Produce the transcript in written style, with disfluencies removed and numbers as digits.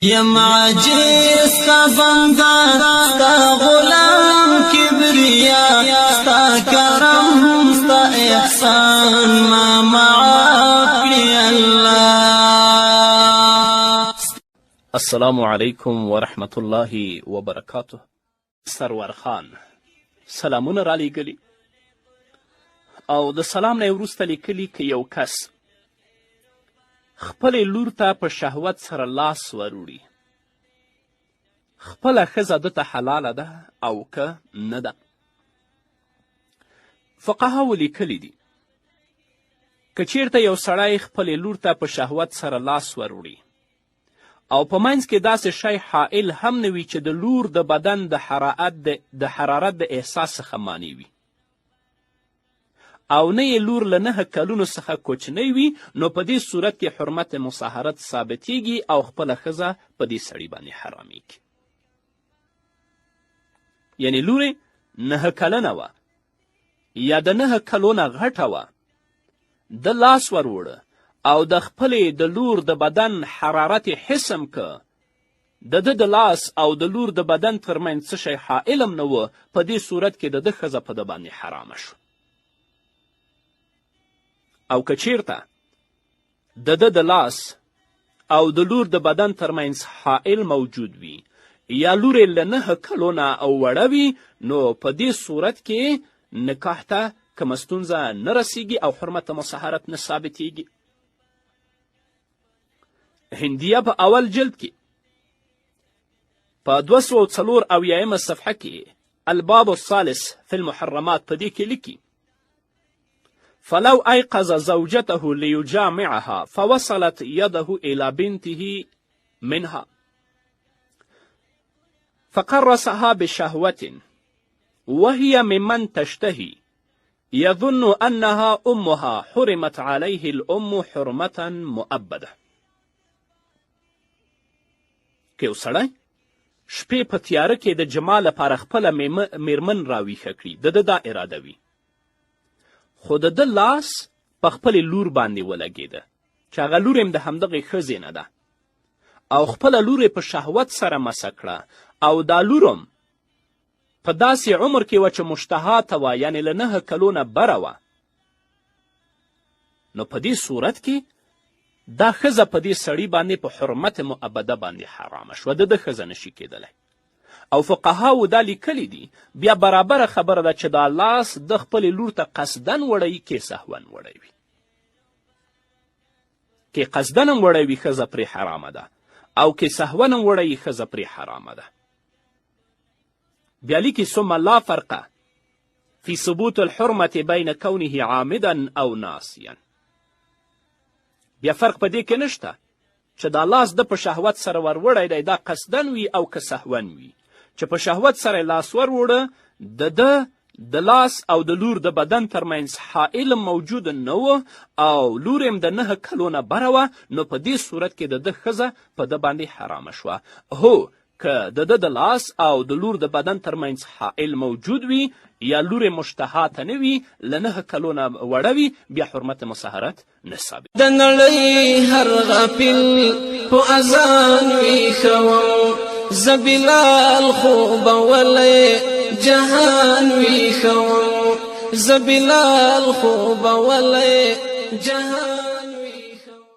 یم عاجز ستا بنده ستا غلام کبریا ستا کرم ستا احسان ما معاف کړي الله. السلام علیکم ورحمت الله وبرکاته. سرور خان سلامونه را لیږلي او د سلام نه وروسته لیکلي که یو کس خپلې لور ته په شهوت سره لاس وروړي، خپله ښځه ده ته حلاله ده او که نه ده. فقهاو لیکلي دي که چیرته یو سړی خپلې لور ته په شهوت سره لاس وروړي او په منځ کې داسې شی حائل هم نه وي چې د لور د بدن د حرارت د احساس څخه مانع وي او نه یې لور له 9 کلونو څخه کوچنی وي، نو په دې صورت کې حرمت مصاهرت ثابتیږي او خپله ښځه په دې سړي باندې حرامیږي. یعنی لور 9 کلنه وه یا د 9 کلو نه غټه وه، د لاس وروړه او د خپلې د لور د بدن حرارت حسم که، د ده د لاس او د لور د بدن ترمنځ څه شی حائل هم نه و، په دې صورت کې د ده ښځه په ده باندې حرامه شو. او که چیرته د ده د لاس او د لور د بدن ترمنځ حائل موجود وي یا لور یې له 9 کلو نه او وړه وي، نو په دې صورت کې نکاح ته کومه ستونزه نه رسیږي او حرمت مصاهرت نه ثابتیږي. هندیه په اول جلد کې په 204 صفحه کې الباب الثالث فی المحرمات په دې کې لیکي: فلو أيقظ زوجته ليجامعها فوصلت يده إلى بنته منها فقرصها بشهوة وهي ممن تشتهي يظن أنها أمها حرمت عليه الأم حرمة مؤبدة. که یو سړی شپې په تیاره کې د جما لپاره خپله میرمن راویښه کړي، د ده دا اراده وي، خو د ده لاس په خپلې لور باندې ولګېده چې هغه لور یې د همدغې ښځې نه ده او خپله لور یې په شهوت سره مسه کړه او دا لور هم په داسې عمر کې وه چې مشتهاته وه، یعنې له 9 کلو نه بره وه، نو په دې صورت کې دا ښځه په دې سړي باندې په حرمت مؤبده باندې حرامه شوه، د ده ښځه نشي کېدلی. او فقهاو دا لیکلی دي بیا برابره خبره ده چې دا لاس د خپلې لور ته قصدن وړی کې سهون وړی وي، کې قصدن هم وړی وي ښځه پرې حرامه ده او کې سهون هم وړی ښځه پرې حرامه ده. بیا لیکي ثم لا فرق فی ثبوت الحرمة بین کونه عامدا او ناسیا. بیا فرق په دې کې نشته چې دا لاس د په شهوت سره وروړی دی، دا قصدن وي او که سهون وي، چې په شهوت سره لاس وروړه د ده د لاس او د لور د بدن ترمنځ حائل موجود نه و او لور یې د 9 کلو نه بره وه، نو په دې صورت کې د ده ښځه په ده باندې حرامه شوه. هو که د ده د لاس او د لور د بدن ترمنځ حائل موجود وي یا لور یې مشتهاته نه وي، له 9 کلو نه وړه وي، بیا حرمت مصاهرت نه ثابت. د نړۍ هر غافل په اذان ویښوم، زه بلال خوبه ولی جهان ویښوم، زه بلال خوبه ولی جهان